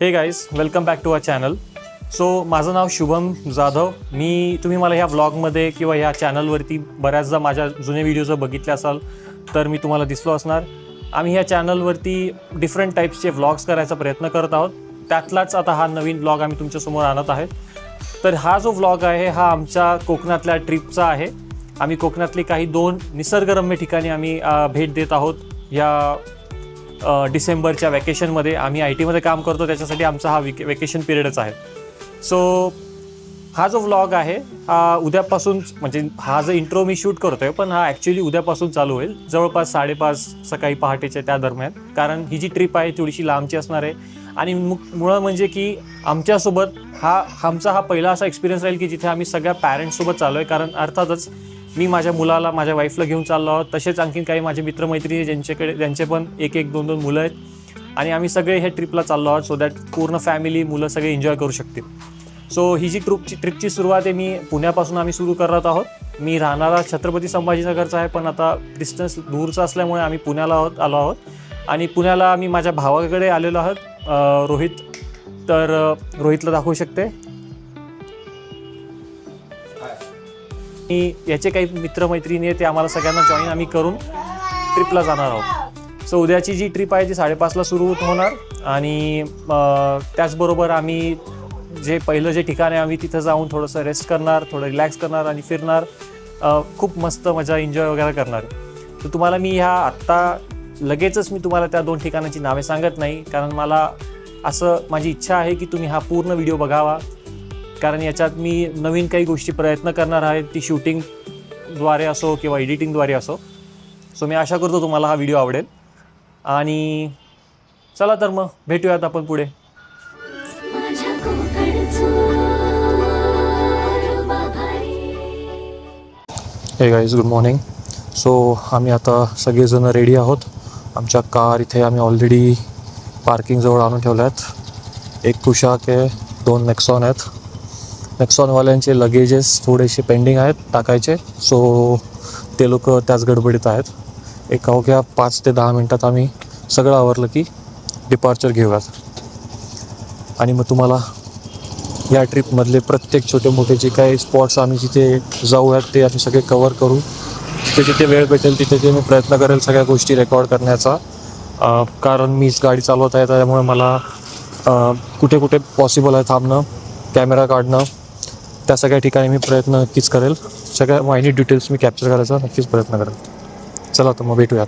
हे guys, welcome back to our channel. So माझं नाव शुभम जाधव. तुम्ही मला ह्या व्लॉगमध्ये किंवा ह्या चॅनलवरती बऱ्याचदा माझ्या जुने व्हिडिओ जर बघितले असाल तर मी तुम्हाला दिसलो असणार. आम्ही ह्या चॅनलवरती डिफरंट टाईप्सचे व्लॉग्स करायचा प्रयत्न करत आहोत. त्यातलाच आता हा नवीन व्लॉग आम्ही तुमच्यासमोर आणत आहे. तर हा जो व्लॉग आहे हा आमच्या कोकणातल्या ट्रिपचा आहे. आम्ही कोकणातली काही 2 निसर्गरम्य ठिकाणी आम्ही भेट देत आहोत. या डिसेंबरच्या वॅकेशनमध्ये आम्ही IT मध्ये काम करतो, त्याच्यासाठी आमचा हा वेकेशन पिरियडच आहे. सो हा जो व्लॉग आहे हा उद्यापासून, म्हणजे हा जो इंट्रो मी शूट करतो आहे पण हा ॲक्च्युली उद्यापासून चालू होईल, जवळपास 5:30 सकाळी पहाटेच्या त्या दरम्यान. कारण ही जी ट्रिप आहे थोडीशी लांबची असणार आहे आणि मुळं म्हणजे की आमच्यासोबत आमचा हा पहिला असा एक्सपिरियन्स राहील की जिथे आम्ही सगळ्या पॅरेंट्ससोबत चाललो आहे. कारण अर्थातच मी माझ्या मुलाला, माझ्या वाईफला घेऊन चाललो आहोत. तसेच आणखीन काही माझे मित्रमैत्रिणी ज्यांचे पण 1-1, 2-2 मुलं आहेत आणि आम्ही सगळे ह्या ट्रिपला चाललो आहोत सो दॅट पूर्ण फॅमिली, मुलं सगळे एन्जॉय करू शकतील. सो ही जी ट्रिपची सुरुवात आहे मी पुण्यापासून आम्ही सुरू करत आहोत. मी राहणारा छत्रपती संभाजीनगरचा आहे, पण आता डिस्टन्स दूरचा असल्यामुळे आम्ही पुण्याला आलो आहोत आणि पुण्याला आम्ही माझ्या भावाकडे आलेलो आहोत, रोहित. तर रोहितला दाखवू शकते. याचे काही मित्रमैत्रिणी आहेत, ते आम्हाला सगळ्यांना जॉईन आम्ही करून ट्रिपला जाणार आहोत. सो उद्याची जी ट्रिप आहे ती 5:30ला सुरू होणार आणि त्याचबरोबर आम्ही पहिलं जे ठिकाण आहे आम्ही तिथं जाऊन थोडंसं रेस्ट करणार, थोडं रिलॅक्स करणार आणि फिरणार. खूप मस्त मजा, एन्जॉय वगैरे करणार. तर तुम्हाला मी आत्ता लगेचच मी तुम्हाला त्या 2 ठिकाणाची नावे सांगत नाही, कारण माझी इच्छा आहे की तुम्ही हा पूर्ण व्हिडिओ बघावा. कारण याच्यात मी नवीन काही गोष्टी प्रयत्न करणार आहे, ती शूटिंगद्वारे असो किंवा एडिटिंगद्वारे असो. सो मी आशा करतो तुम्हाला हा व्हिडिओ आवडेल आणि चला तर मग भेटूयात आपण पुढे. हे गाईज, गुड मॉर्निंग. सो आम्ही आता सगळेजण रेडी आहोत. आमच्या कार इथे आम्ही ऑलरेडी पार्किंगजवळ आणून ठेवल्या आहेत. एक कुशाक आहे, 2 नेक्सॉन आहेत. नेक्सॉनवाल्यांचे लगेजेस थोडेसे पेंडिंग आहेत टाकायचे, सो ते लोक त्याच गडबडीत आहेत. एक अवघ्या 5 ते 10 मिनटात आम्ही सगळं आवरलं की डिपार्चर घेऊयात आणि मग तुम्हाला या ट्रिपमधले प्रत्येक छोटे मोठे जे काही स्पॉट्स आम्ही जिथे जाऊयात ते आम्ही सगळे कवर करू. जिथे वेळ भेटेल तिथे मी प्रयत्न करेल सगळ्या गोष्टी रेकॉर्ड करण्याचा. कारण मीच गाडी चालवत आहे, त्यामुळे मला कुठे कुठे पॉसिबल आहे थांबणं, कॅमेरा काढणं, त्या सगळ्या ठिकाणी मी प्रयत्न नक्कीच करेल. सगळ्या मायन्यूट डिटेल्स मी कॅप्चर करायचा नक्कीच प्रयत्न करेल. चला तर मग भेटूयात.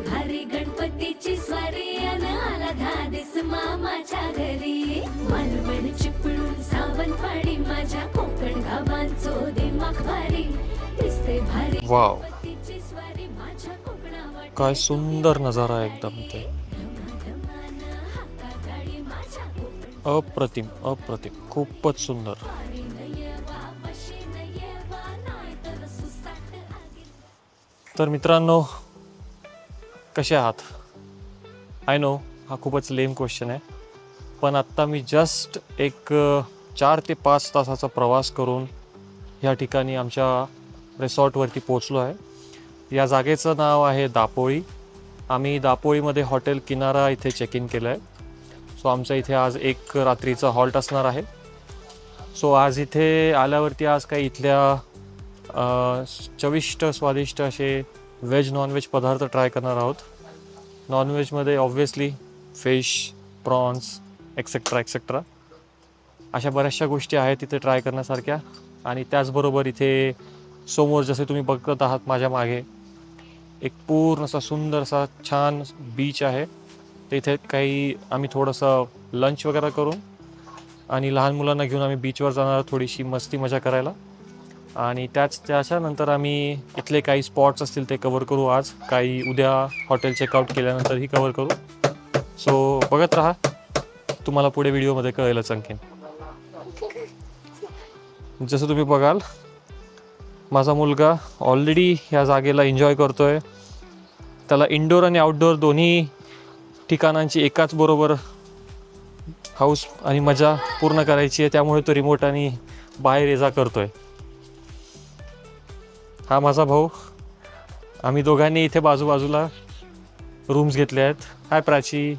भारी गणपतीची स्वारी आला धादिस मामाच्या घरी. मालवण चिपळूण सावंतवाडी माझ्या कोकण गावांचो दिमाग भारी. दिसते भारी गणपतीची स्वारी माझ्या कोकणावर. काय सुंदर नजारा आहे एकदम ते. अप्रतिम अप्रतिम, खूपच सुंदर. तर मित्रांनो, कसे आहात? आय नो हा खूपच लेम क्वेश्चन आहे, पण आत्ता मी जस्ट एक 4 ते 5 तासाचा प्रवास करून ह्या ठिकाणी आमच्या रिसॉर्टवरती पोचलो आहे. या जागेचं नाव आहे दापोळी. आम्ही दापोळीमध्ये हॉटेल किनारा इथे चेक इन केलं आहे. सो आमचं इथे आज 1 रात्रीचा हॉल्ट असणार आहे. सो आज इथे आल्यावरती आज काही इथल्या चविष्ट स्वादिष्ट असे व्हेज नॉनव्हेज पदार्थ ट्राय करणार आहोत. नॉनव्हेजमध्ये obviously fish, prawns etcetera etcetera अशा बऱ्याचशा गोष्टी आहेत तिथे ट्राय करण्यासारख्या. आणि त्याचबरोबर इथे समोर जसे तुम्ही बघत आहात माझ्या मागे एक पूर्ण असा सुंदरसा छान बीच आहे. तर इथे आम्ही थोडंसं लंच वगैरे करून आणि लहान मुलांना घेऊन आम्ही बीचवर जाणार, थोडीशी मस्ती मजा करायला. आणि त्याच्यानंतर आम्ही इथले काही स्पॉट्स असतील ते कवर करू आज. काही उद्या हॉटेल चेकआउट केल्यानंतरही कवर करू. सो बघत राहा, तुम्हाला पुढे व्हिडिओमध्ये कळेलच आणखीन. जसं तुम्ही बघाल माझा मुलगा ऑलरेडी ह्या जागेला एन्जॉय करतो आहे. त्याला इनडोअर आणि आउटडोअर दोन्ही ठिकाणांची एकाच बरोबर हाऊस आणि मजा पूर्ण करायची आहे, त्यामुळे तो रिमोट आणि बाहेर ये जा करतोय. हा माझा भाऊ. आम्ही दोघांनी इथे बाजूबाजूला रूम्स घेतले आहेत. हाय प्राची.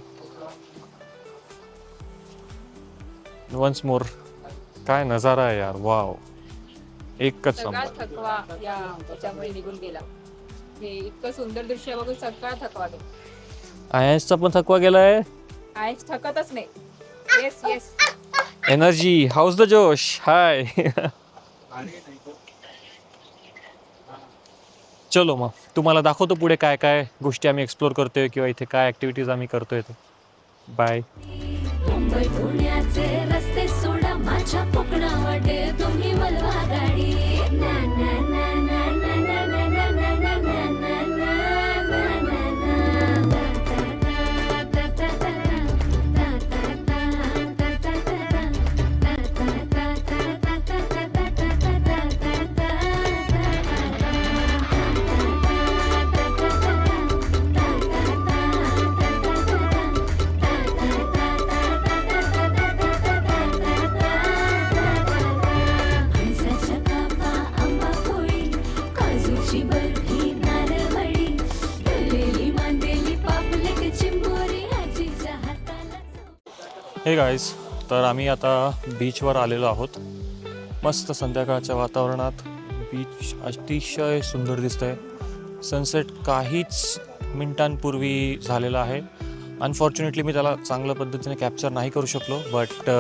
Once more. काय नजारा आहे यार, वाव. एकच सगळा नंबर. थकवा या त्याच्यामुळे निघून गेला. हे इतकं सुंदर दृश्य बघून सगळा थकवा गेला. आयन्सचा पण थकवा गेलाय. आयस थकतच नाही. Yes yes. Energy. House the जोश. हाय. चलो मग तुम्हाला दाखवतो पुढे काय काय गोष्टी आम्ही एक्सप्लोर करतोय किंवा इथे काय ऍक्टिव्हिटीज आम्ही करतोय ते. बाय. मुंबई पुण्याचे रस्ते सोडा माझ्या कोकणावाटे तुम्ही वलवा गाडी ना ना ना ना ना ना ना ना ना ना ना ना ना फणसाच्या कापा, आंबा पोळी, काजूची बर्फी, नारळवडी, तळलेली मांदेली पापलेट चिंबोरी, आजीच्या हाताला चव. हे गाईज, तर आम्ही आता बीचवर आलेलो आहोत. मस्त संध्याकाळच्या वातावरणात बीच अतिशय सुंदर दिसतंय. सनसेट काहीच मिनिटांपूर्वी झालेला आहे. अनफॉर्च्युनेटली मी त्याला चांगल्या पद्धतीने कॅप्चर नाही करू शकलो, but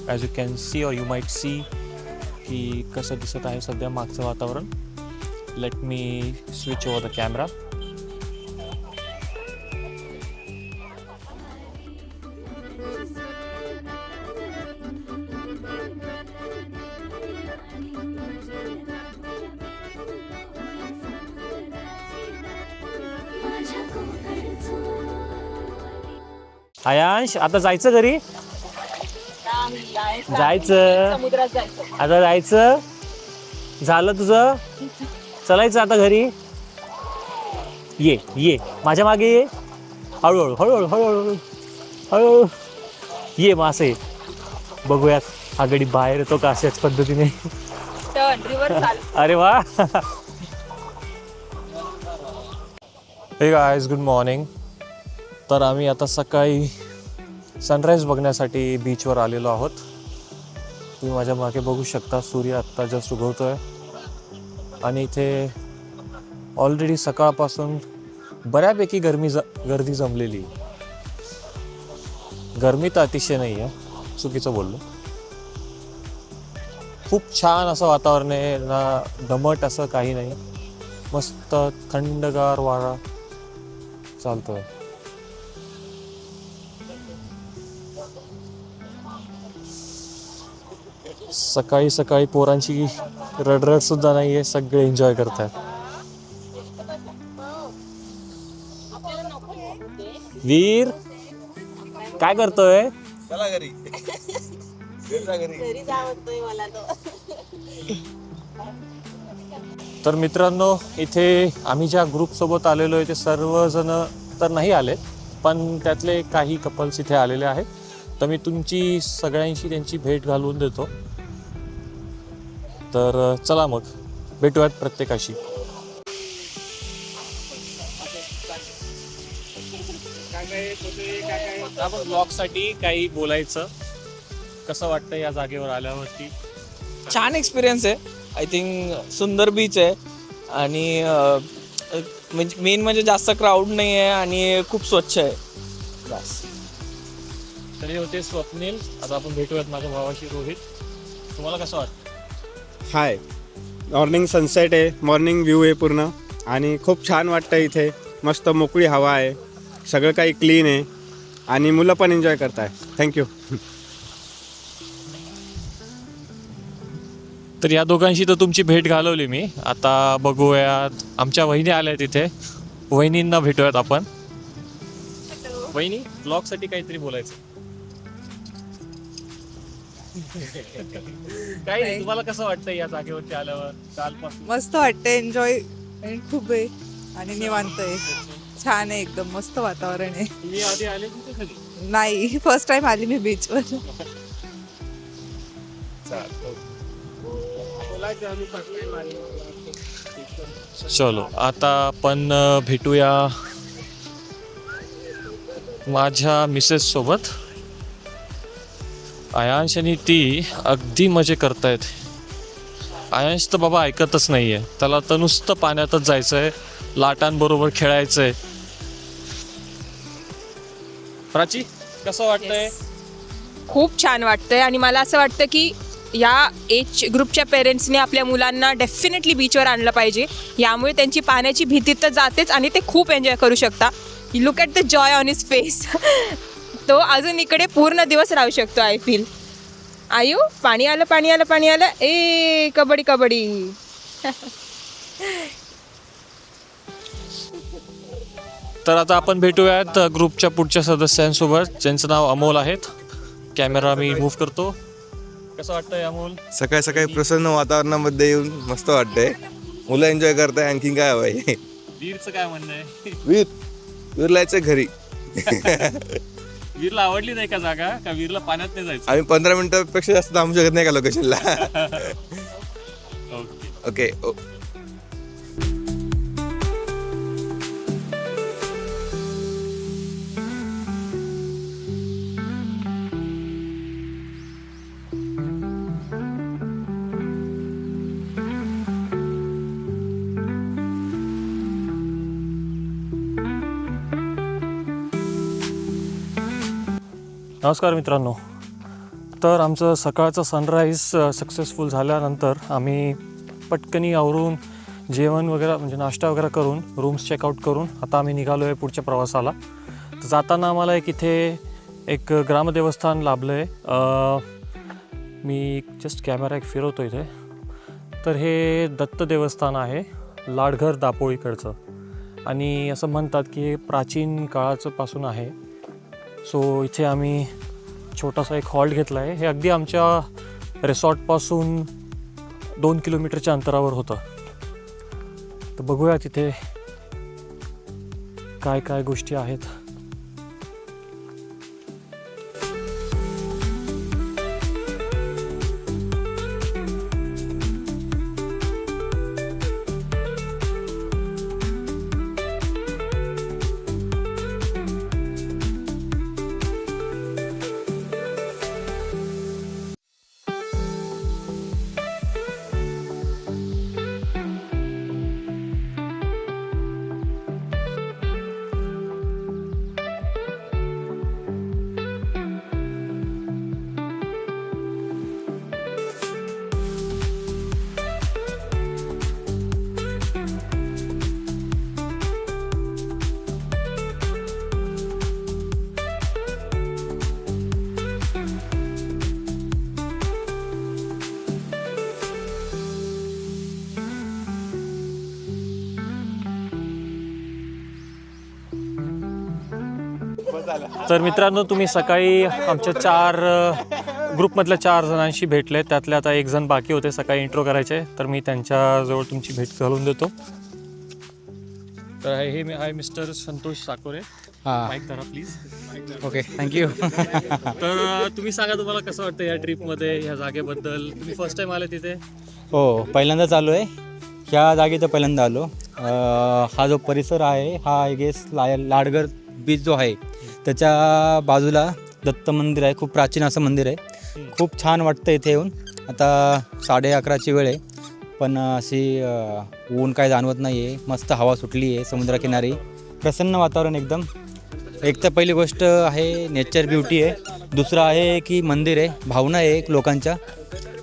as you can see or you might see की कसं दिसत आहे सध्या मागचं वातावरण. Let me switch over the camera. माझ्या कोकणचं आयांश, आता जायचं घरी. जायचं. समुद्रात जायचं. आता जायचं. झालं तुझं. चलायचं आता घरी. ये ये माझ्या मागे ये. हळूहळू हळूहळू हळूहळू हळूहळू ये. मासे बघूयात हा गडी बाहेर येतो का अशाच पद्धतीने. टर्न रिव्हर्स चाल. अरे वा. हे गाईज, गुड मॉर्निंग. तर आम्ही आता सकाळी सनराईज बघण्यासाठी बीचवर आलेलो आहोत. तुम्ही माझ्या मागे बघू शकता, सूर्य आत्ता जस्ट उगवतोय आणि इथे ऑलरेडी सकाळपासून बऱ्यापैकी गर्दी जमलेली. गरमी तर अतिशय नाही आहे, चुकीचं बोललो. खूप छान असं वातावरण आहे ना, दमट असं काही नाही. मस्त थंडगार वारा चालतोय. सकाळी सकाळी पोरांची रडरड सुद्धा नाहीये, सगळे एन्जॉय करतात. वीर काय करतोय? चला घरी. घरी जावतोय मला तो. तर मित्रांनो, इथे आम्ही ज्या ग्रुपसोबत आलेलो आहे ते सर्वजण तर नाही आले, पण त्यातले काही कपल्स इथे आलेले आहेत. तर मी तुमची सगळ्यांशी त्यांची भेट घालवून देतो. तर चला मग भेटूयात प्रत्येकाशी. आपण ब्लॉगसाठी काही बोलायचं, कसं वाटतं या जागेवर आल्यावरती? छान एक्सपिरियन्स आहे. आय थिंक सुंदर बीच आहे आणि म्हणजे मेन म्हणजे जास्त क्राऊड नाही आहे आणि खूप स्वच्छ आहे. बस. तरी होते स्वप्नील. आता आपण भेटूयात माझ्या भावाशी रोहित. तुम्हाला कसं वाटतं? हाय, मॉर्निंग सनसेट आहे, मॉर्निंग व्ह्यू आहे पूर्ण आणि खूप छान वाटतं इथे. मस्त मोकळी हवा आहे, सगळं काही क्लीन आहे आणि मुलं पण एन्जॉय करत आहे. थँक्यू. तर या दोघांशी तर तुमची भेट घालवली मी. आता बघूयात, आमच्या वहिनी आल्या तिथे. वहिनींना भेटूयात आपण. वहिनी, ब्लॉगसाठी काहीतरी बोलायचं. काय नाही, तुम्हाला कसं वाटतं या जागेवरती आल्यावर कालपासून? मस्त वाटतं, एन्जॉय खूप आहे आणि निवांत आहे. छान आहे एकदम मस्त वातावरण आहे. तुम्ही आधी आले कुठे कधी? नाही फर्स्ट टाइम आली मी बीचवर. चलो आता आपण भेटूया माझ्या मिसेस सोबत. आयांश आणि ती अगदी मजे करतायत. आयांश तर बाबा ऐकतच नाहीये, त्याला तर नुसतं पाण्यातच जायचंय, लाटांबरोबर खेळायचंय. प्राची कसं वाटतंय? खूप छान वाटतंय आणि मला असं वाटतं की या एज ग्रुपच्या पेरेंट्सने आपल्या मुलांना डेफिनेटली बीचवर आणलं पाहिजे. यामुळे त्यांची पाण्याची भीती तर जातेच आणि ते खूप एन्जॉय करू शकता. Look at the Joy on his face. तो अजून इकडे पूर्ण दिवस राहू शकतो. I feel. आयू पाणी आलं पाणी आलं पाणी आलं. ए कबड्डी कबड्डी. तर आता आपण भेटूयात ग्रुपच्या पुढच्या सदस्यांसोबत ज्यांचं नाव अमोल आहेत. कॅमेरा मी मूव्ह करतो. कसं वाटतंय अमोल? सकाळी सकाळी प्रसन्न वातावरणामध्ये येऊन मस्त वाटतंय. मुलं एन्जॉय करताय, आणखीन काय हवंय? वीरचं काय म्हणणं आहे? वीरला यायचं घरी. वीरला आवडली नाही का जागा? का वीरला पाण्यात नाही जायचं? आम्ही 15 मिनिटापेक्षा जास्त थांबू शकत नाही का लोकेशनला. ओके. ओके. नमस्कार मित्रांनो. तर आमचं सकाळचं सनराईज सक्सेसफुल झाल्यानंतर आम्ही पटकनी आवरून जेवण वगैरे म्हणजे नाश्ता वगैरे करून रूम्स चेकआउट करून आता आम्ही निघालो आहे पुढच्या प्रवासाला. तर जाताना आम्हाला एक ग्रामदेवस्थान लाभलं आहे. मी जस्ट कॅमेरा फिरवतो इथे. तर हे दत्त देवस्थान आहे लाडघर दापोळीकडचं आणि असं म्हणतात की हे प्राचीन काळाचं पासून आहे. सो इथे आम्ही छोटासा एक हॉल्ट घेतला आहे. हे अगदी आमच्या रिसॉर्टपासून 2 किलोमीटरच्या अंतरावर होतं. तर बघूया तिथे काय काय गोष्टी आहेत. तर मित्रांनो तुम्ही सकाळी आमच्या ग्रुपमधल्या 4 जणांशी भेटले. त्यातले आता 1 जण बाकी होते सकाळी इंट्रो करायचे. तर मी त्यांच्याजवळ तुमची भेट घालून देतो. तर हे आहे मिस्टर संतोष साकोरे. माईक धरा प्लीज. Okay thank you. तर तुम्ही सांगा तुम्हाला कसं वाटतं या ट्रिपमध्ये ह्या जागेबद्दल? तुम्ही फर्स्ट टाइम आले तिथे? हो पहिल्यांदाच आलो आहे ह्या जागेत. पहिल्यांदा आलो. हा जो परिसर आहे हा आय गेस लाडघर बीच जो आहे त्याच्या बाजूला दत्त मंदिर आहे. खूप प्राचीन असं मंदिर आहे. खूप छान वाटतं इथे येऊन. आता 11:30ची वेळ आहे पण अशी ऊन काय जाणवत नाही आहे. मस्त हवा सुटली आहे समुद्रकिनारी. प्रसन्न वातावरण एकदम. एक तर पहिली गोष्ट आहे नेचर ब्युटी आहे. दुसरं आहे की मंदिर आहे, भावना आहे एक लोकांच्या.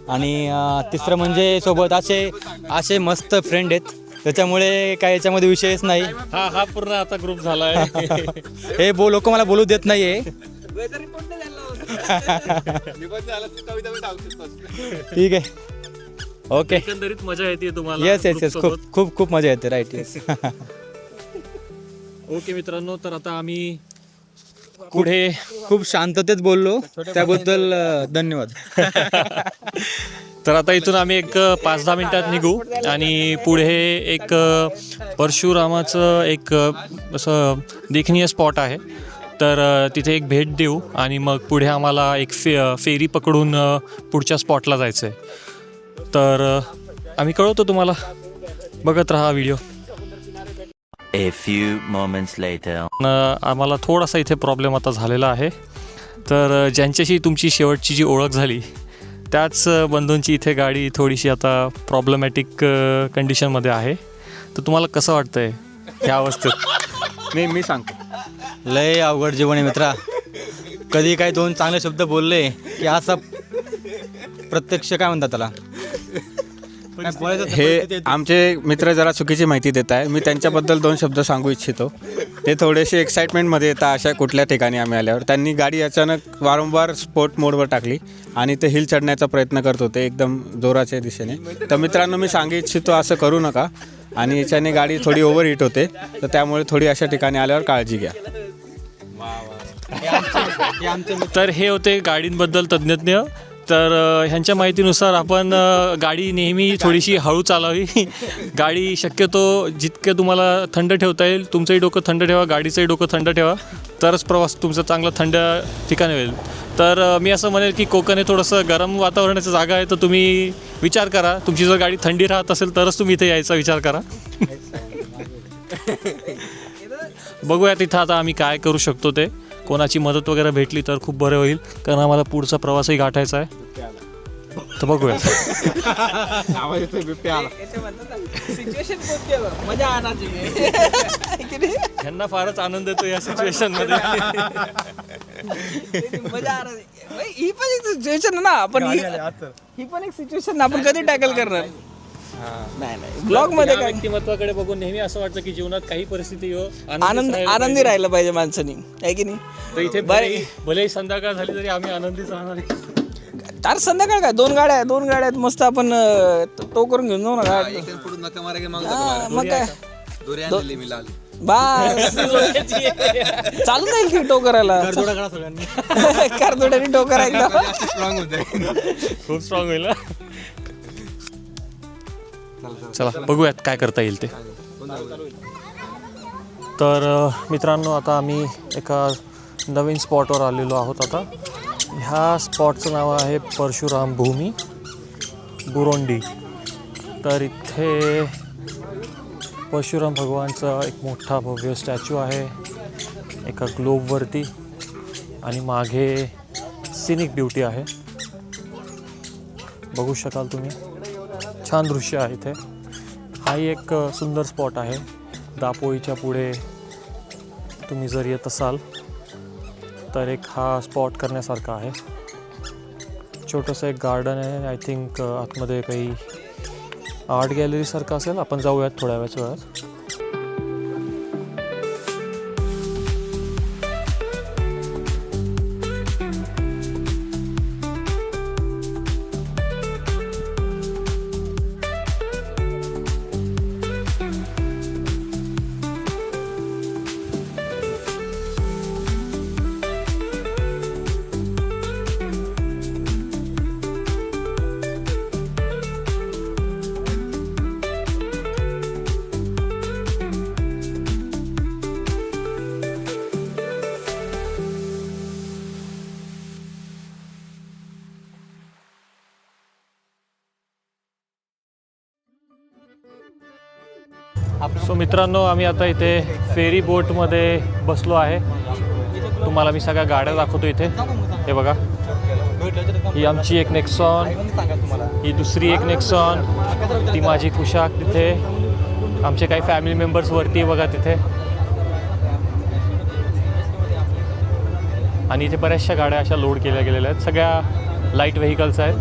आणि तिसरं म्हणजे सोबत असे मस्त फ्रेंड आहेत त्याच्यामुळे काय याच्यामध्ये विषयच नाही. हा पूर्ण आता ग्रुप झाला आहे. हे लोक मला बोलू देत नाही आहे. ठीक आहे. ओके. एकंदरीत मजा येते तुम्हाला? येस येस येस खूप खूप खूप मजा येते. Right yes. ओके मित्रांनो, तर आता आम्ही पुढे खूप शांततेत बोललो त्याबद्दल धन्यवाद. तर आता इथून आम्ही एक 5-10 मिनिटात निघू आणि पुढे एक परशुरामाचं एक असं देखणीय स्पॉट आहे. तर तिथे एक भेट देऊ आणि मग पुढे आम्हाला एक फेरी पकडून पुढच्या स्पॉटला जायचं आहे. तर आम्ही कळवतो तुम्हाला, बघत राहा video. A few moments later. आम्हाला थोडासा इथे प्रॉब्लेम आता झालेला आहे. तर ज्यांच्याशी तुमची शेवटची जी ओळख झाली त्याच बंधूंची इथे गाडी थोडीशी आता प्रॉब्लेमॅटिक कंडिशनमध्ये आहे. तर तुम्हाला कसं वाटतं आहे ह्या अवस्थेत? मी सांगतो. लय अवघड जीवन आहे मित्रा. कधी काही दोन चांगले शब्द बोलले की असा प्रत्यक्ष काय म्हणतात त्याला, हे आमचे मित्र जरा चुकीची माहिती देत आहे. मी त्यांच्याबद्दल 2 शब्द सांगू इच्छितो. ते थोडेसे एक्साइटमेंटमध्ये येतात अशा कुठल्या ठिकाणी आम्ही आल्यावर. त्यांनी गाडी अचानक वारंवार स्पोर्ट मोडवर टाकली आणि ते हिल चढण्याचा प्रयत्न करत होते एकदम जोराच्या दिशेने. तर मित्रांनो, मी सांगू इच्छितो असं करू नका. आणि याच्याने गाडी थोडी ओव्हरहीट होते, तर त्यामुळे थोडी अशा ठिकाणी आल्यावर काळजी घ्या. तर हे होते गाडींबद्दल तज्ज्ञ. तर ह्यांच्या माहितीनुसार आपण गाडी नेहमी थोडीशी हळू चालवावी. गाडी शक्यतो जितकं तुम्हाला थंड ठेवता येईल, तुमचंही डोकं थंड ठेवा, गाडीचंही डोकं थंड ठेवा, तरच प्रवास तुमचा चांगला थंड ठिकाणी होईल. तर मी असं म्हणेल की कोकण हे थोडंसं गरम वातावरणाची जागा आहे. तर तुम्ही विचार करा, तुमची जर गाडी थंडी राहत असेल तरच तुम्ही इथे यायचा विचार करा. बघूया तिथं आता आम्ही काय करू शकतो ते. कोणाची मदत वगैरे भेटली तर खूप बरं होईल, कारण आम्हाला पुढचा प्रवासही गाठायचा आहे. तर बघूया. ह्यांना फारच आनंद येतो या सिच्युएशनमध्ये. ही पण एक सिच्युएशन ना, आपण ही पण एक सिच्युएशन आपण कधी टॅकल करणार. नाही ब्लॉग मध्ये काय व्यक्तिमत्वाकडे बघून नेहमी असं वाटतं की जीवनात काही परिस्थिती येऊ, आनंदी राहिलं पाहिजे माणसानी, आहे की नाही. तर इथे भलेही संध्याकाळ झाली तरी आम्ही आनंदीच राहणार आहे. तर संध्याकाळ काय, 2 गाड्या आहेत मस्त. आपण तो करून घेऊन जाऊ ना. मग काय बस चालू जाईल की टो करायला. कारदोड्याने टो करायला खूप स्ट्रॉंग होईल. चला बघूयात काय करता येईल ते. तर मित्रांनो, आता आम्ही एका नवीन स्पॉटवर आलेलो आहोत. आता ह्या स्पॉटचं नाव आहे परशुराम भूमी बुरोंडी. तर इथे परशुराम भगवानचा एक मोठा भव्य स्टॅच्यू आहे एका ग्लोबवरती आणि मागे सिनिक ब्युटी आहे, बघू शकाल तुम्ही. छान दृश्य आहे इथे. हाही एक सुंदर स्पॉट आहे. दापोईच्या पुढे तुम्ही जर येत असाल तर एक हा स्पॉट करण्यासारखा आहे. छोटंसं एक गार्डन आहे. आय थिंक आतमध्ये काही आर्ट गॅलरीसारखं असेल. आपण जाऊयात थोड्या वेळात. सो मित्रांनो, आम्ही आता इथे फेरी बोटमध्ये बसलो आहे. तुम्हाला मी सगळ्या गाड्या दाखवतो इथे. हे बघा, ही आमची एक नेक्सॉन, ही दुसरी एक नेक्सॉन, ती माझी कुशाक तिथे. आमचे काही फॅमिली मेंबर्स वरती बघा तिथे. आणि इथे बऱ्याचशा गाड्या अशा लोड केल्या गेलेल्या आहेत. सगळ्या लाईट व्हेकल्स आहेत.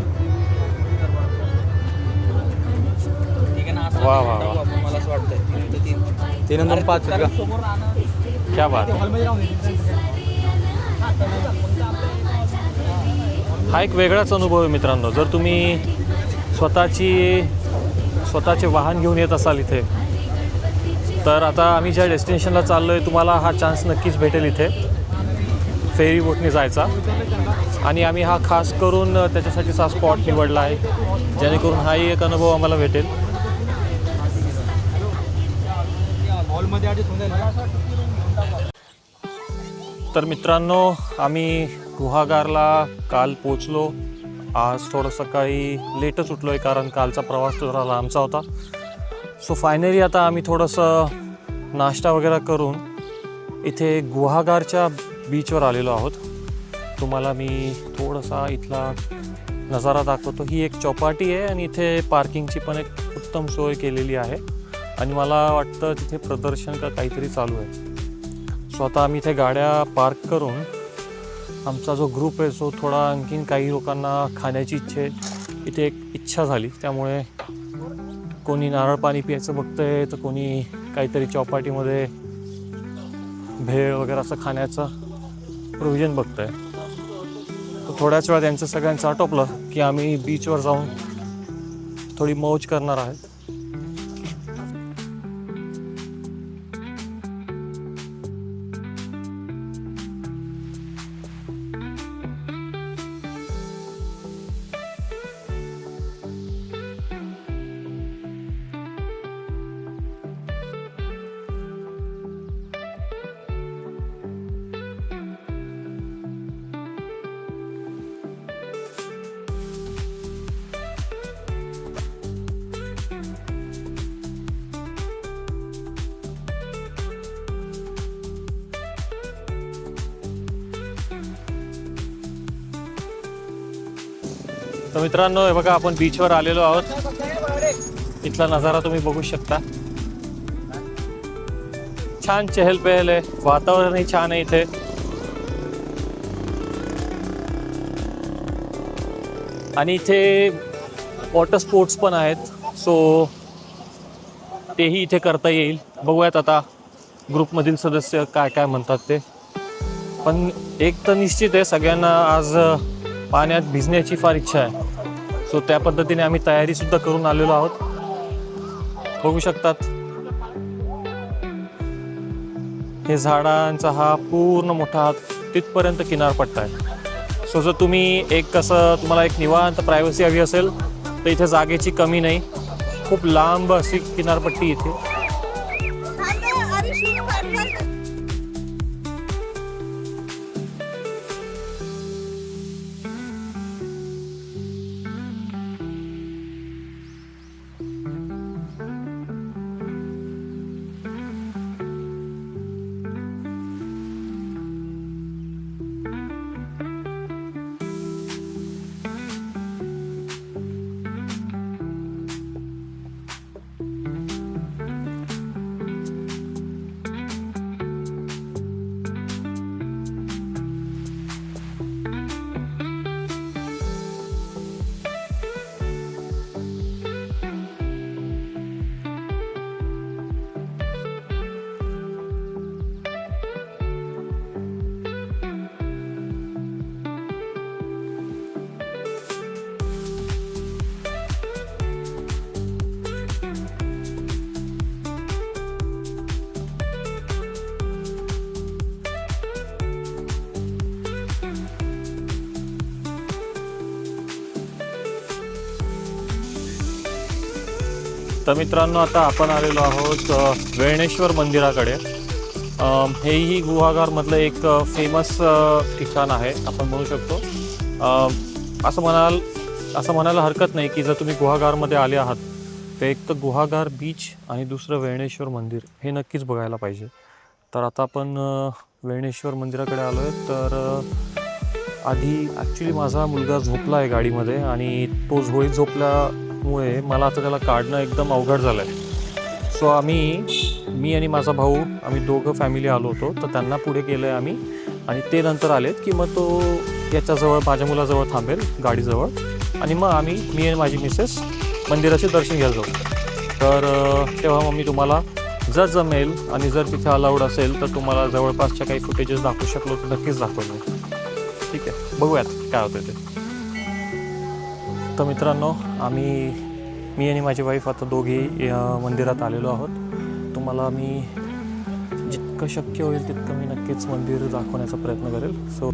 वा वा वा, मला असं वाटतंय 3-5 क्या बात आहे. हा एक वेगळाच अनुभव आहे मित्रांनो. जर तुम्ही स्वतःचे वाहन घेऊन येत असाल इथे, तर आता आम्ही ज्या डेस्टिनेशनला चाललो आहे तुम्हाला हा चान्स नक्कीच भेटेल इथे. फेरी बोटने जायचा आणि आम्ही हा खास करून त्याच्यासाठीच हा स्पॉट निवडला आहे, जेणेकरून हाही एक अनुभव आम्हाला भेटेल. तर मित्रांनो, आम्ही गुहागारला काल पोचलो. आज थोडं सकाळी लेटच उठलो आहे, कारण कालचा प्रवास थोडा लांबचा होता. सो फायनली आता आम्ही थोडंसं नाश्ता वगैरे करून इथे गुहागारच्या बीचवर आलेलो आहोत. तुम्हाला मी थोडासा इथला नजारा दाखवतो. ही एक चौपाटी आहे आणि इथे पार्किंगची पण एक उत्तम सोय केलेली आहे आणि मला वाटतं तिथे प्रदर्शन का काहीतरी चालू आहे. सो आता आम्ही इथे गाड्या पार्क करून आमचा जो ग्रुप आहे सो थोडा आणखीन काही लोकांना खाण्याची इथे एक इच्छा झाली, त्यामुळे कोणी नारळ पाणी प्यायचं बघतंय तर कोणी काहीतरी चौपाटीमध्ये भेळ वगैरे असं खाण्याचं प्रोव्हिजन बघतंय. तर थोड्याच वेळा त्यांचं सगळ्यांचं आटोपलं की आम्ही बीचवर जाऊन थोडी मौज करणार आहेत. तर मित्रांनो, हे बघा आपण बीचवर आलेलो आहोत. इथला नजारा तुम्ही बघू शकता. छान चहलपहल आहे, वातावरणही छान आहे इथे. आणि इथे वॉटर स्पोर्ट्स पण आहेत, सो तेही इथे करता येईल. बघूयात आता ग्रुपमधील सदस्य काय काय म्हणतात ते. पण एक तर निश्चित आहे, सगळ्यांना आज पाण्यात भिजण्याची फार इच्छा आहे. सो त्या पद्धतीने आम्ही तयारीसुद्धा करून आलेलो आहोत. बघू शकतात हे झाडांचा हा पूर्ण मोठा तिथपर्यंत किनारपट्टा आहे. सो जर तुम्ही तुम्हाला एक निवांत प्रायव्हसी हवी असेल तर इथे जागेची कमी नाही. खूप लांब अशी किनारपट्टी इथे. तर मित्रांनो, आता आपण आलेलो आहोत वेळणेश्वर मंदिराकडे. हेही गुहागारमधलं एक फेमस ठिकाण आहे आपण म्हणू शकतो. असं म्हणायला हरकत नाही की जर तुम्ही गुहागारमध्ये आले आहात तर एक तर गुहागार बीच आणि दुसरं वेळणेश्वर मंदिर हे नक्कीच बघायला पाहिजे. तर आता आपण वेळणेश्वर मंदिराकडे आलो आहे. तर आधी ॲक्च्युली माझा मुलगा झोपला आहे गाडीमध्ये आणि तो झोपल्यामुळे मला आता त्याला काढणं एकदम अवघड झालं आहे. सो मी आणि माझा भाऊ आम्ही दोघं फॅमिली आलो होतो. तर त्यांना पुढे केलं आहे आम्ही आणि ते नंतर आलेत की मग तो याच्याजवळ माझ्या मुलाजवळ थांबेल गाडीजवळ आणि मग मी आणि माझी मिसेस मंदिराचे दर्शन घ्यायला जाऊ. तर तेव्हा मग मी तुम्हाला जर जमेल आणि जर तिथे अलाउड असेल तर तुम्हाला जवळपासच्या काही फुटेजेस दाखवू शकलो तर नक्कीच दाखवतो. ठीक आहे, बघूयात काय होतं ते. तर मित्रांनो, मी आणि माझी वाईफ आता दोघी मंदिरात आलेलो आहोत. तुम्हाला मी जितकं शक्य होईल तितकं मी नक्कीच मंदिर दाखवण्याचा प्रयत्न करेल. सो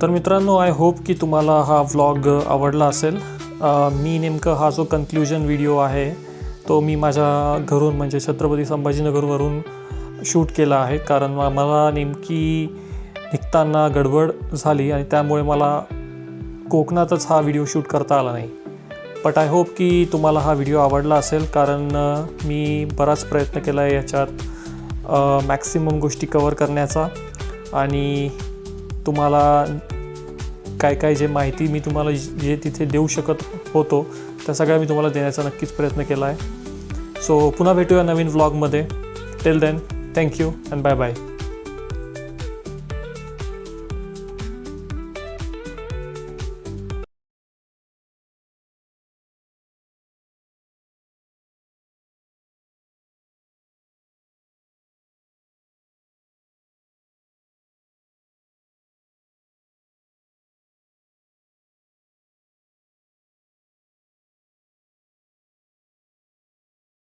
तर मित्रांनो, आय होप की तुम्हाला हा व्लॉग आवडला असेल. मी नेमकं हा जो कन्क्ल्युजन व्हिडिओ आहे तो मी माझ्या घरून म्हणजे छत्रपती संभाजीनगरवरून शूट केला आहे, कारण मला नेमकी निघताना गडबड झाली आणि त्यामुळे मला कोकणातच हा व्हिडिओ शूट करता आला नाही. बट आय होप की तुम्हाला हा व्हिडिओ आवडला असेल, कारण मी बराच प्रयत्न केला आहे याच्यात मॅक्सिमम गोष्टी कवर करण्याचा आणि तुम्हाला काय काय जे माहिती मी तुम्हाला जे तिथे देऊ शकत होतो त्या सगळ्या मी तुम्हाला देण्याचा नक्कीच प्रयत्न केला आहे. सो पुन्हा भेटूया नवीन व्लॉगमध्ये. Till then, thank you and bye bye.